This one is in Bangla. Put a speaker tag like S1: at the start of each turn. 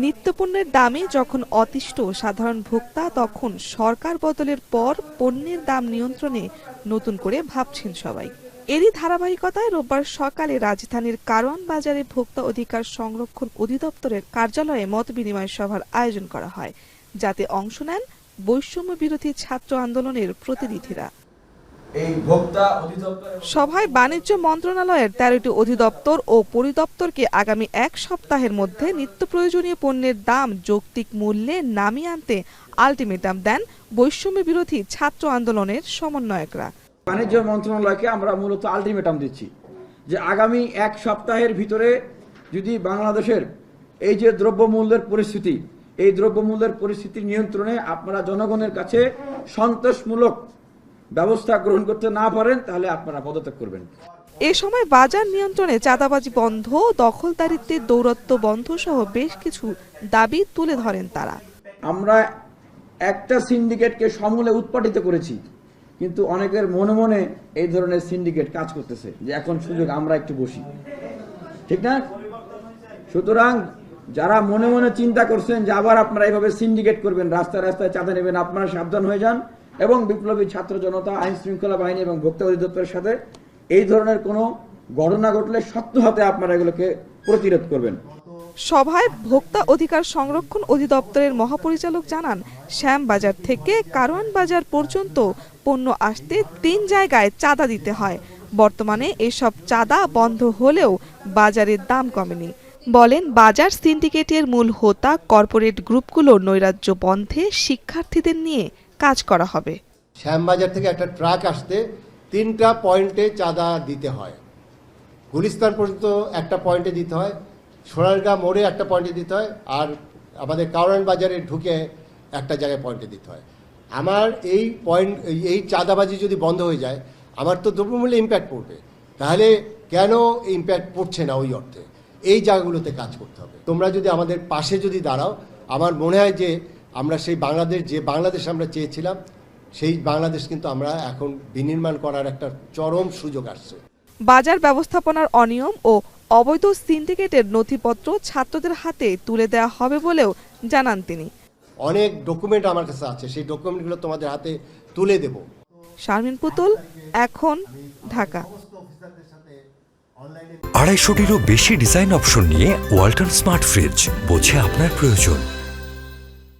S1: নিত্যপণ্যের দামে যখন অতিষ্ঠ সাধারণ ভোক্তা, তখন সরকার বদলের পর পণ্যের দাম নিয়ন্ত্রণে নতুন করে ভাবছেন সবাই। এরই ধারাবাহিকতায় রোববার সকালে রাজধানীর কারওয়ান বাজারে ভোক্তা অধিকার সংরক্ষণ অধিদপ্তরের কার্যালয়ে মতবিনিময় সভার আয়োজন করা হয়, যাতে অংশ নেন বৈষম্য বিরোধী ছাত্র আন্দোলনের প্রতিনিধিরা। সভায় বাণিজ্য মন্ত্রণালয়ের 13টি অধিদপ্তর ও পরিদপ্তরকে আগামী এক সপ্তাহের মধ্যে নিত্য প্রয়োজনীয় পণ্যের দাম যৌক্তিক মূল্যে নামিয়ে আনতে আলটিমেটাম দেন বৈষম্য বিরোধী ছাত্র আন্দোলনের সমন্বয়করা।
S2: বাণিজ্য মন্ত্রণালয়কে আমরা মূলত আলটিমেটাম দিচ্ছি যে আগামী এক সপ্তাহের ভিতরে যদি বাংলাদেশের এই যে দ্রব্যমূল্যের পরিস্থিতি, এই দ্রব্যমূল্যের পরিস্থিতি নিয়ন্ত্রণে আপনারা জনগণের কাছে সন্তোষমূলক ব্যবস্থা গ্রহণ করতে না পারেন, তাহলে আপনারা পদত্যাগ করবেন।
S1: এ সময় বাজার নিয়ন্ত্রণে চাঁদাবাজি বন্ধ, দখলদারিত্বের দৌরাত্ম্য বন্ধ সহ বেশ কিছু দাবি তুলে ধরেন তারা।
S2: আমরা একটা সিন্ডিকেটকে সমূলে উৎপাটিত করেছি, কিন্তু অনেকের মনে মনে এই ধরনের সিন্ডিকেট কাজ করতেছে যে এখন সুযোগ আমরা একটু বসি, ঠিক না? সুতরাং যারা মনে মনে চিন্তা করছেন যে আবার আপনারা এইভাবে সিন্ডিকেট করবেন, রাস্তায় রাস্তায় চাঁদা নেবেন, আপনারা সাবধান হয়ে যান এবং বিপ্লবী ছাত্র জনতা, আইন শৃঙ্খলা বাহিনী এবং ভোক্তা অধিদপ্তরের সাথে এই ধরনের কোনো ঘটনা ঘটলে শক্ত হাতে আপনারা এগুলোকে প্রতিরোধ করবেন।
S1: সভায় ভোক্তা অধিকার সংরক্ষণ অধিদপ্তরের মহাপরিচালক জানান, শ্যামবাজার থেকে কারওয়ান বাজার পর্যন্ত পণ্য আসতে 3 জায়গায় চাঁদা দিতে হয়। বর্তমানে এসব চাঁদা বন্ধ হলেও বাজারের দাম কমেনি। বলেন, বাজার সিন্ডিকেটের মূল হোতা কর্পোরেট গ্রুপগুলোর নৈরাজ্য বন্ধে শিক্ষার্থীদের নিয়ে কাজ করা হবে।
S3: শ্যামবাজার থেকে একটা ট্রাক আসতে 3টা পয়েন্টে চাঁদা দিতে হয়, গুলিস্তান পর্যন্ত একটা পয়েন্টে দিতে হয়, সোনারগাঁ মোড়ে একটা পয়েন্টে দিতে হয়, আর আমাদের কারওয়ান বাজারে ঢুকে একটা জায়গায় পয়েন্টে দিতে হয়। আমার এই চাঁদাবাজি যদি বন্ধ হয়ে যায়, আমার তো দ্রব্যমূল্যে ইম্প্যাক্ট পড়বে। তাহলে কেন ইম্প্যাক্ট পড়ছে না ওই অর্থে? এই জায়গাগুলোতে কাজ করতে হবে। তোমরা যদি আমাদের পাশে যদি দাঁড়াও, আমার মনে হয় যে আমরা সেই বাংলাদেশ আমরা চেয়েছিলাম, সেই বাংলাদেশ কিন্তু আমরা এখন বিনির্মাণ করার একটা চরম সুযোগ আসছে।
S1: বাজার ব্যবস্থাপনার অনিয়ম ও অবৈধ সিন্ডিকেটের নথিপত্র ছাত্রদের হাতে তুলে দেওয়া হবে বলেও জানান তিনি।
S3: অনেক ডকুমেন্ট আমার কাছে আছে, সেই ডকুমেন্টগুলো তোমাদের হাতে তুলে দেব।
S1: শারমিন পুতুল, এখন, ঢাকা।
S4: 250টিরও বেশি ডিজাইন অপশন নিয়ে ওয়ালটন স্মার্ট ফ্রিজ, বোঝে আপনার প্রয়োজন।